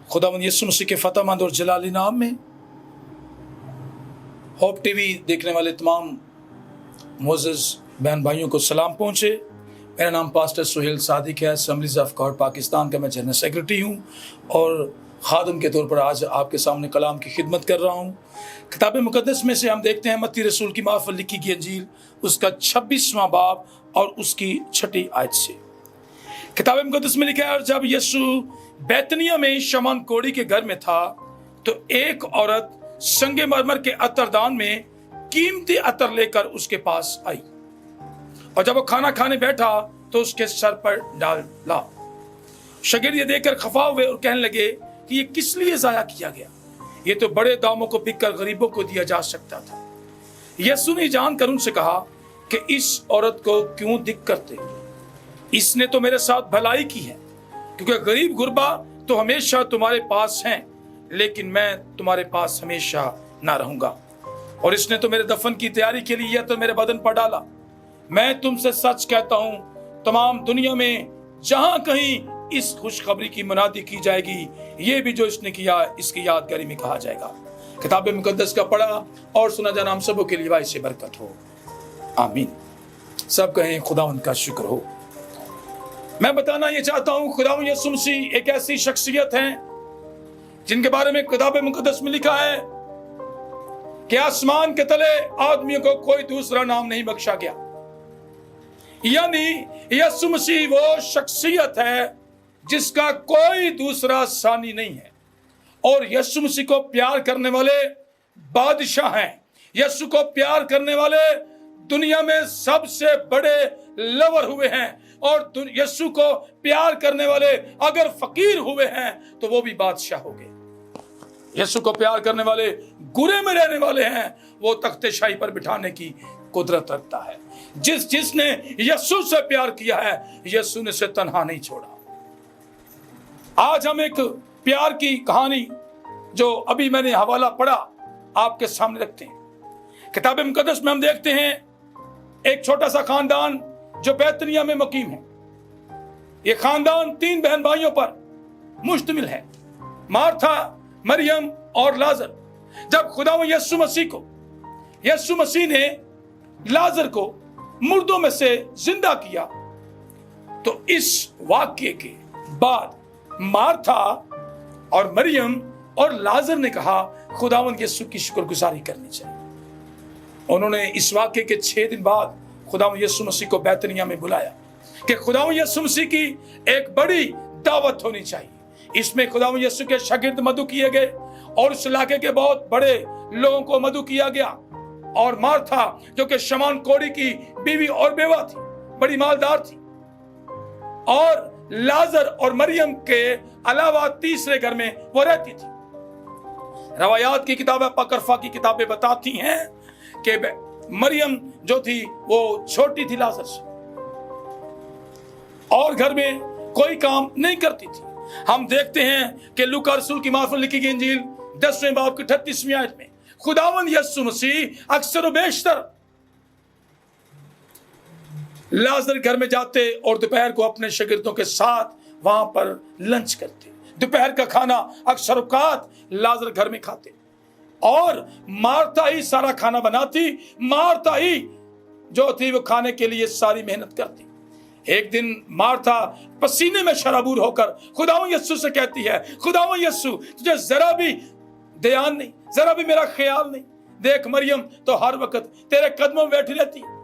खुदावंद यीशु मसीह के फतेहमंद और जलाली नाम में होप टीवी देखने वाले तमाम मोअज़्ज़ज़ बहन भाइयों को सलाम पहुंचे। मेरा नाम पास्टर सुहेल सादिक है। असेंबलीज ऑफ गॉड पाकिस्तान का मैं जनरल सेक्रेटरी हूं और खादम के तौर पर आज आपके सामने कलाम की खिदमत कर रहा हूं। किताब मुकद्दस में से हम देखते हैं मत्ती रसूल की मार्फत लिखी गई अंजील उसका 26वां बाब और उसकी 6ठी आयत से किताब मुकद्दस में लिखा है, और जब यीशु बैतनिया में शमौन कोढ़ी के घर में था तो एक औरत संगमरमर के अतरदान में कीमती अतर लेकर उसके पास आई और जब वो खाना खाने बैठा तो उसके सर पर डाला। शागिर्द ये देखकर खफा हुए और कहने लगे कि ये किस लिए जाया किया गया, ये तो बड़े दामों को बिककर गरीबों को दिया जा सकता था। यीशु ने जानकर उनसे कहा कि इस औरत को क्यों दिक्कत करते, इसने तो मेरे साथ भलाई की है, क्योंकि गरीब गुरबा तो हमेशा तुम्हारे पास हैं, लेकिन मैं तुम्हारे पास हमेशा ना रहूंगा। और इसने तो मेरे दफन की तैयारी के लिए या तो मेरे बदन पर डाला। मैं तुमसे सच कहता हूं, तमाम दुनिया में जहां कहीं इस खुशखबरी की मुनादी की जाएगी, ये भी जो इसने किया इसकी यादगारी में कहा जाएगा। किताब मुकद्दस का पढ़ा और सुना जाना हम सबों के लिए वाइस से बरकत हो, आमीन। सब कहें खुदावंद का शुक्र हो। मैं बताना ये चाहता हूं, खुदावंद यीशु मसीह एक ऐसी शख्सियत है जिनके बारे में किताब मुकद्दस में लिखा है कि आसमान के तले आदमियों को कोई दूसरा नाम नहीं बख्शा गया। यानी यीशु मसीह वो शख्सियत है जिसका कोई दूसरा सानी नहीं है। और यीशु मसीह को प्यार करने वाले बादशाह हैं। यीशु को प्यार करने वाले दुनिया में सबसे बड़े लवर हुए हैं। और यीशु को प्यार करने वाले अगर फकीर हुए हैं तो वो भी बादशाह हो गए। यीशु को प्यार करने वाले गुरे में रहने वाले हैं, वो तख्ते शाही पर बिठाने की कुदरत रखता है। जिसने यीशु से प्यार किया है, यीशु ने उसे तन्हा नहीं छोड़ा। आज हम एक प्यार की कहानी जो अभी मैंने हवाला पढ़ा आपके सामने रखते हैं। किताब मुकद्दस में हम देखते हैं एक छोटा सा खानदान जो बैतनिया में मुकीम है। ये खानदान 3 बहन भाइयों पर मुश्तमिल है, मार्था, मरियम और लाजर। जब खुदावंद यीशु मसीह ने लाजर को मुर्दों में से जिंदा किया तो इस वाक्य के बाद मार्था और मरियम और लाजर ने कहा खुदावंद यीशु की शुक्रगुजारी करनी चाहिए। उन्होंने इस वाक्य के 6 दिन बाद खुदावंद यीशु मसीह को बैतनिया में बुलाया कि खुदावंद यीशु मसीह की एक बड़ी दावत होनी चाहिए। इसमें खुदावंद यीशु के शागिर्द मदु किए गए और उस इलाके के बहुत बड़े लोगों को मदु किया गया। और मार्था जो कि शमौन कोढ़ी की बीवी और बेवा थी, बड़ी मालदार थी। और लाजर और मरियम के अलावा तीसरे घर में वो रहती थी। रवायात की किताबें, अपॉक्रिफा की किताबें बताती हैं कि मरियम जो थी वो छोटी थी लाजर से और घर में कोई काम नहीं करती थी। हम देखते हैं कि लूका रसूल की मार्फत लिखी गई इंजील 10वें बाब की 38वीं आयत में खुदावंद यीशु मसीह अक्सर व बेशतर लाजर घर में जाते और दोपहर को अपने शागिर्दों के साथ वहां पर लंच करते। दोपहर का खाना अक्सर औकात लाजर घर में खाते और मार्था ही सारा खाना बनाती। मार्था ही जो थी वो खाने के लिए सारी मेहनत करती। एक दिन मार्था पसीने में शराबूर होकर खुदावंद यीशु से कहती है, खुदावंद यीशु तुझे जरा भी ध्यान नहीं, जरा भी मेरा ख्याल नहीं। देख मरियम तो हर वक्त तेरे कदमों में बैठी रहती है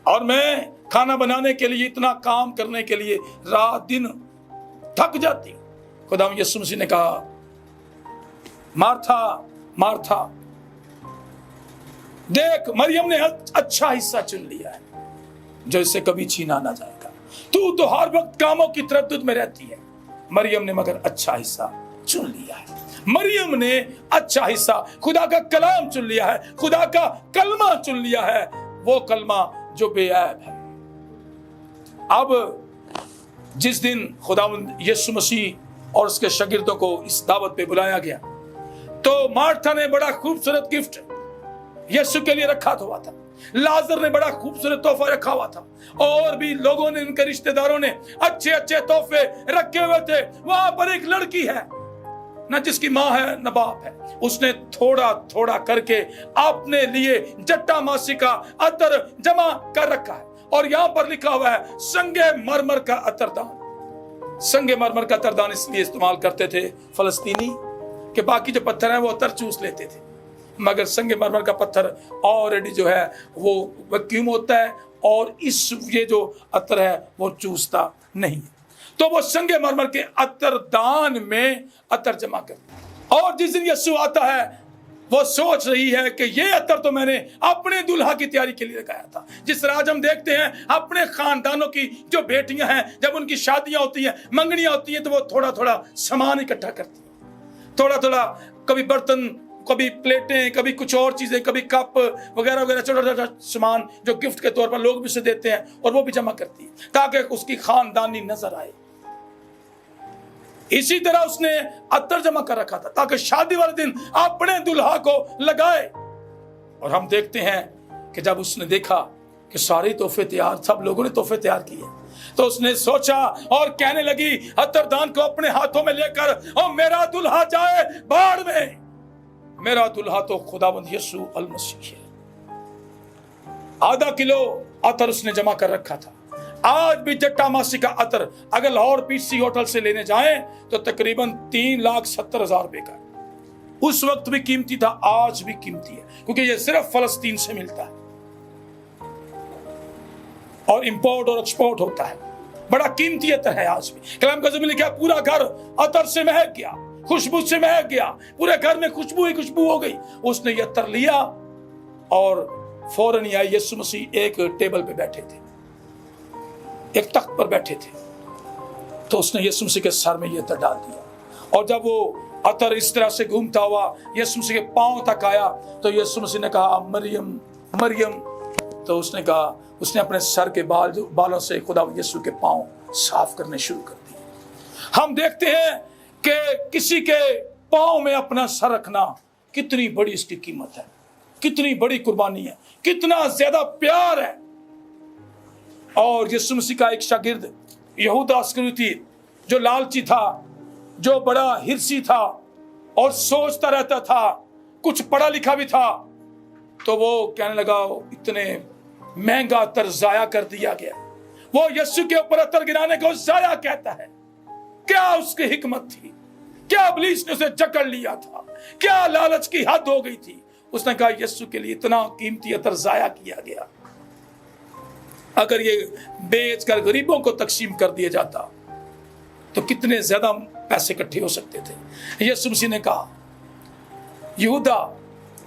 और मैं खाना बनाने के लिए, इतना काम करने के लिए रात दिन थक जाती। खुदावंद यीशु मसीह ने कहा, मार्था मार्था, देख मरियम ने अच्छा हिस्सा चुन लिया है जो इससे कभी छीना ना जाएगा। तू तो हर वक्त कामों की तरद्दुद में रहती है। मरियम ने मगर अच्छा हिस्सा चुन लिया है। मरियम ने अच्छा हिस्सा, खुदा का कलाम चुन लिया है, खुदा का कलमा चुन लिया है, वो कलमा जो बेऐब है। अब जिस दिन खुदावंद यीशु मसीह और उसके शागिर्दों को इस दावत पे बुलाया गया तो मार्था ने बड़ा खूबसूरत गिफ्ट यीशु के लिए रखा हुआ था। लाजर ने बड़ा खूबसूरत तोहफा रखा हुआ था, और भी लोगों ने, उनके रिश्तेदारों ने अच्छे अच्छे तोहफे रखे हुए थे। वहां पर एक लड़की है, न जिसकी माँ है न बाप है, उसने थोड़ा थोड़ा करके अपने लिए जट्टा मासी का अतर जमा कर रखा है, और यहां पर लिखा हुआ है संगे मरमर का अतरदान। संगे मरमर का अतरदान इसलिए इस्तेमाल करते थे फलस्तीनी कि बाकी जो पत्थर हैं वो अतर चूस लेते थे, मगर संगे मरमर का पत्थर ऑलरेडी जो है वो वैक्यूम होता है, और ये जो अतर है वो चूसता नहीं। तो वो संगे मरमर के अतरदान में अतर जमा करते। और जिस दिन यीशु आता है, वो सोच रही है कि ये अतर तो मैंने अपने दुल्हा की तैयारी के लिए लगाया था। जिस तरह आज हम देखते हैं अपने खानदानों की जो बेटियां हैं, जब उनकी शादियां होती हैं, मंगनियां होती हैं, तो वो थोड़ा थोड़ा सामान इकट्ठा करती हैं, थोड़ा थोड़ा, कभी बर्तन, कभी प्लेटें, कभी कुछ और चीजें, कभी कप वगैरह वगैरह, छोटा छोटा सामान जो गिफ्ट के तौर पर लोग भी उसे देते हैं, और वो भी जमा करती है ताकि उसकी खानदानी नजर आए। इसी तरह उसने अत्तर जमा कर रखा था ताकि शादी वाले दिन अपने दुल्हा को लगाए। और हम देखते हैं कि जब उसने देखा कि सारे तोहफे तैयार, सब लोगों ने तोहफे तैयार किए, तो उसने सोचा और कहने लगी अत्तरदान को अपने हाथों में लेकर, और मेरा दुल्हा जाए बाढ़ में। मेरा दुल्हा तो खुदावंद यीशु अल मसीह है। आधा किलो अतर उसने जमा कर रखा था। आज भी जट्टा मासी का अतर अगर लाहौर पीसी होटल से लेने जाएं तो तकरीबन 3,70,000 रुपए का। उस वक्त भी कीमती था, आज भी कीमती है, क्योंकि ये सिर्फ फलस्तीन से मिलता है और इंपोर्ट और एक्सपोर्ट होता है। बड़ा कीमती अतर है आज भी। कलाम का ज़मीन लिखा, पूरा घर अतर से महक गया, खुशबू से महक गया, पूरे घर में खुशबू ही खुशबू हो गई। उसने ये अतर लिया और फौरन ही यीशु मसीह एक टेबल पे बैठे थे, एक तख्त पर बैठे थे, तो उसने यीशु मसीह के सर में ये अतर डाल दिया। और जब वो अतर इस तरह से घूमता हुआ यीशु मसीह के पांव तक आया, तो यीशु मसीह ने कहा मरियम मरियम। तो उसने कहा, उसने अपने सर के बालों से खुदा यीशु के पांव साफ करने शुरू कर दिए। हम देखते हैं कि किसी के पांव में अपना सर रखना कितनी बड़ी इसकी कीमत है, कितनी बड़ी कुर्बानी है, कितना ज्यादा प्यार है। और यीशु मसीह का एक शागिर्द यहूदा इस्करियोती, जो लालची था, जो बड़ा हिरसी था और सोचता रहता था, कुछ पढ़ा लिखा भी था, तो वो कहने लगा इतने महंगा अतर जाया कर दिया गया। वो यीशु के ऊपर अतर गिराने को जाया कहता है। क्या उसकी हिकमत थी, क्या इब्लीस ने उसे जकड़ लिया था, क्या लालच की हद हो गई थी। उसने कहा यीशु के लिए इतना कीमती अतर जाया किया गया, अगर ये बेच कर गरीबों को तकसीम कर दिया जाता तो कितने ज्यादा पैसे इकट्ठे हो सकते थे। यीशु मसीह ने कहा, यहूदा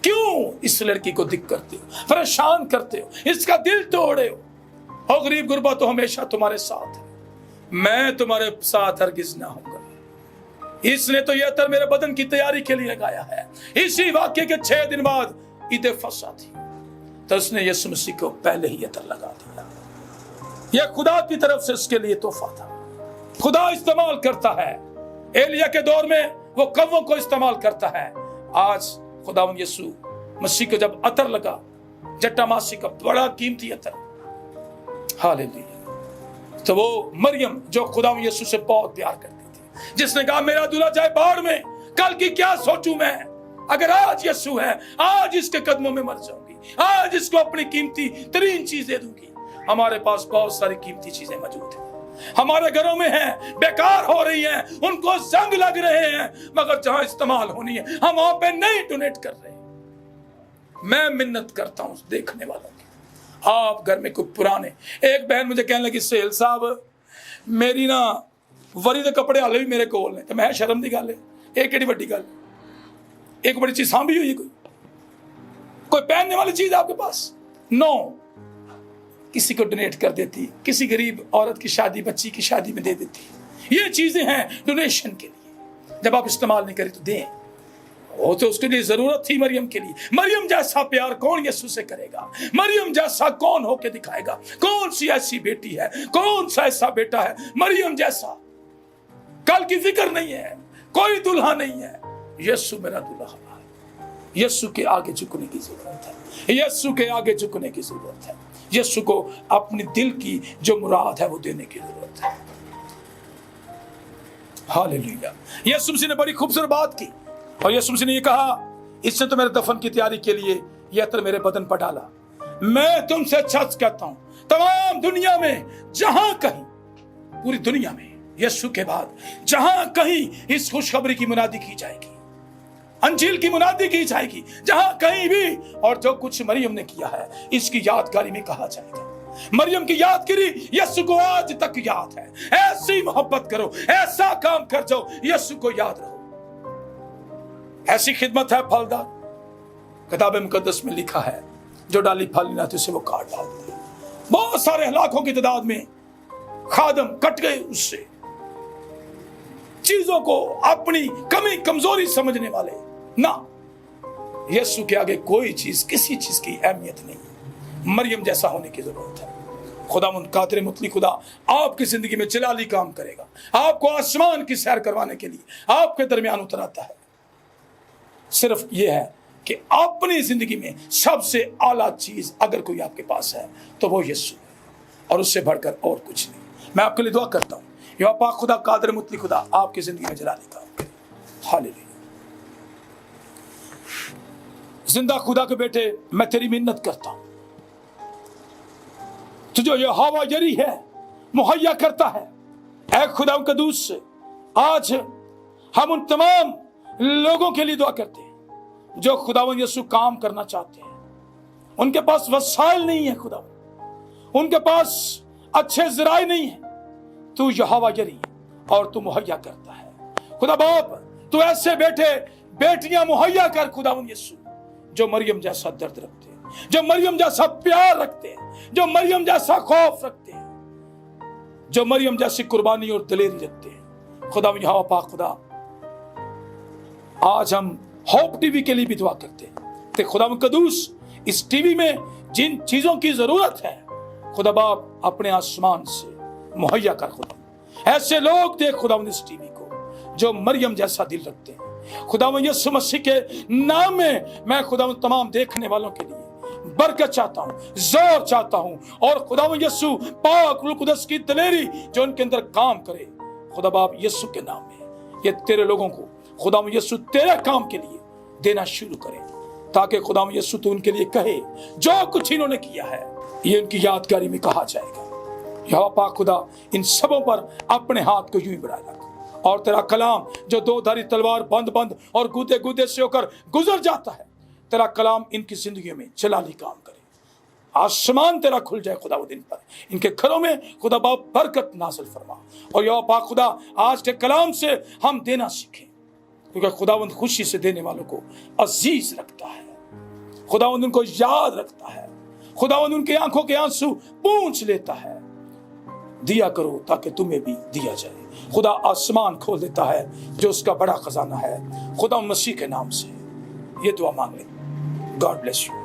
क्यों इस लड़की को दिक करते हो, परेशान करते हो, इसका दिल तोड़े हो। और गरीब गुरबा तो हमेशा तुम्हारे साथ है, मैं तुम्हारे साथ हरगिज ना होऊंगा। इसने तो यह अतर मेरे बदन की तैयारी के लिए लगाया है। इसी वाक्य के 6 दिन बाद ईद फसह थी, तो उसने यीशु मसीह को पहले ही अतर लगा दिया। यह खुदा की तरफ से उसके लिए तोहफा था। खुदा इस्तेमाल करता है। एलिया के दौर में वो कव्वों को इस्तेमाल करता है। आज खुदावंद यीशु मसीह को जब अतर लगा, जट्टा मासी का बड़ा कीमती अतर, हालेलुया, तो वो मरियम जो खुदावंद यीशु से बहुत प्यार करती थी, जिसने कहा मेरा दूल्हा जाए बाढ़ में, कल की क्या सोचूं मैं, अगर आज यीशु है, आज इसके कदमों में मर जाऊंगी, आज इसको अपनी कीमती तरीन चीज दे दूंगी। हमारे पास बहुत सारी कीमती चीजें मौजूद हैं, हमारे घरों में हैं, बेकार हो रही हैं, उनको जंग लग रहे हैं, मगर जहां इस्तेमाल होनी है हम वहां पे नहीं डोनेट कर रहे। मैं मिन्नत करता हूं देखने वालों की, आप घर में कोई पुराने, एक बहन मुझे कहने लगी सुहेल साहब मेरी ना वरी दे कपड़े हाले भी मेरे कोल ने, तो मैं शर्म दी गल है, एक केड़ी वड्डी गल, एक बड़ी चीज सांभी हुई, कोई पहनने वाली चीज आपके पास नो, किसी को डोनेट कर देती, किसी गरीब औरत की शादी, बच्ची की शादी में दे देती। ये चीजें हैं डोनेशन के लिए, जब आप इस्तेमाल नहीं करें तो दें। वो तो उसके लिए जरूरत थी मरियम के लिए। मरियम जैसा प्यार कौन यीशु से करेगा, मरियम जैसा कौन होके दिखाएगा, कौन सी ऐसी बेटी है, कौन सा ऐसा बेटा है मरियम जैसा। कल की फिक्र नहीं है, कोई दुल्हा नहीं है, यीशु मेरा दुल्हा है, यीशु के आगे झुकने की जरूरत है, यीशु के आगे झुकने की जरूरत है, यीशु को अपने दिल की जो मुराद है वो देने की जरूरत है। हालेलुया। यीशु मसीह ने बड़ी खूबसूरत बात की और यीशु मसीह ने ये कहा, इसने तो मेरे दफन की तैयारी के लिए ये अतर मेरे बदन पर डाला। मैं तुमसे सच कहता हूं, तमाम दुनिया में जहां कहीं, पूरी दुनिया में यीशु के बाद जहां कहीं इस खुशखबरी की मुनादी की जाएगी, अंजील की मुनादी की जाएगी, जहां कहीं भी, और जो कुछ मरियम ने किया है इसकी यादगारी में कहा जाएगा। मरियम की यादगिरी यीशु को आज तक याद है। ऐसी मोहब्बत करो, ऐसा काम कर जाओ, यीशु को याद रहो। ऐसी खिदमत है फलदार। किताब मुकद्दस में लिखा है, जो डाली फल नहीं लाती उसे वो काट डालता है। बहुत सारे लाखों की तादाद में खादम कट गए उससे। चीजों को अपनी कमी कमजोरी समझने वाले ना, यीशु के आगे कोई चीज, किसी चीज की अहमियत नहीं। मरियम जैसा होने की जरूरत है। खुदावंद कादिर मुतलक खुदा आपकी जिंदगी में जलाली काम करेगा, आपको आसमान की सैर करवाने के लिए आपके दरमियान उतर आता है। सिर्फ यह है कि अपनी जिंदगी में सबसे आला चीज अगर कोई आपके पास है तो वो यीशु है, और उससे बढ़कर और कुछ नहीं। मैं आपके लिए दुआ करता हूं, या पाक खुदा कादिर मुतलक खुदा आपकी जिंदगी में जलाली काम करे। हालेलुया। जिंदा खुदा के बेटे, मैं तेरी मिन्नत करता हूं, तुझे यहोवा यरी है मुहैया करता है। ऐ खुदा कदूस से आज हम उन तमाम लोगों के लिए दुआ करते हैं जो खुदावंद यीशु काम करना चाहते हैं, उनके पास वसाइल नहीं है खुदावंद, उनके पास अच्छे ज़राए नहीं है। तू यहोवा यरी और तू मुहैया करता है। खुदा बाप, तू ऐसे बेटे बेटियां मुहैया कर खुदावंद यीशु, जो मरियम जैसा दर्द रखते हैं, जो मरियम जैसा प्यार रखते हैं, जो मरियम जैसा खौफ रखते हैं, जो मरियम जैसी कुर्बानी और दलेरी रखते हैं। खुदा यहोवा पाक खुदा, आज हम होप टीवी के लिए भी दुआ करते हैं कि खुदा कदूस इस टीवी में जिन चीजों की जरूरत है खुदा बाप अपने आसमान से मुहैया कर। खुदा ऐसे लोग देख खुदा इस टीवी को जो मरियम जैसा दिल रखते हैं। खुदा यीशु मसीह के नाम में मैं खुदा तमाम देखने वालों के लिए बरकत चाहता हूं, जोर चाहता हूं, और खुदा यीशु पाक रूह कुदस की दलेरी जो उनके अंदर काम करे। खुदा बाप यीशु के नाम में ये तेरे लोगों को खुदा यीशु तेरे काम के लिए देना शुरू करे, ताकि खुदा यीशु तू उनके लिए कहे जो कुछ इन्होंने किया है ये उनकी यादगारी में कहा जाएगा। यहोवा पाक खुदा इन सबों पर अपने हाथ को यूं ही बढ़ाए रख, और तेरा कलाम जो दो धारी तलवार बंद बंद और गूदे गूदे से होकर गुजर जाता है, तेरा कलाम इनकी जिंदगी में जलाली काम करे। आसमान तेरा खुल जाए खुदा वो दिन पर, इनके घरों में खुदा बाप बरकत नाज़िल फरमा। और यहोवा पाक खुदा आज के कलाम से हम देना सीखें, क्योंकि खुदावंद खुशी से देने वालों को अजीज रखता है, खुदावंद उनको याद रखता है, खुदावंद उनकी आंखों के आंसू पूंछ लेता है। दिया करो ताकि तुम्हें भी दिया जाए। खुदा आसमान खोल देता है जो उसका बड़ा खजाना है। खुदा मसीह के नाम से ये दुआ मांग ले। God bless you.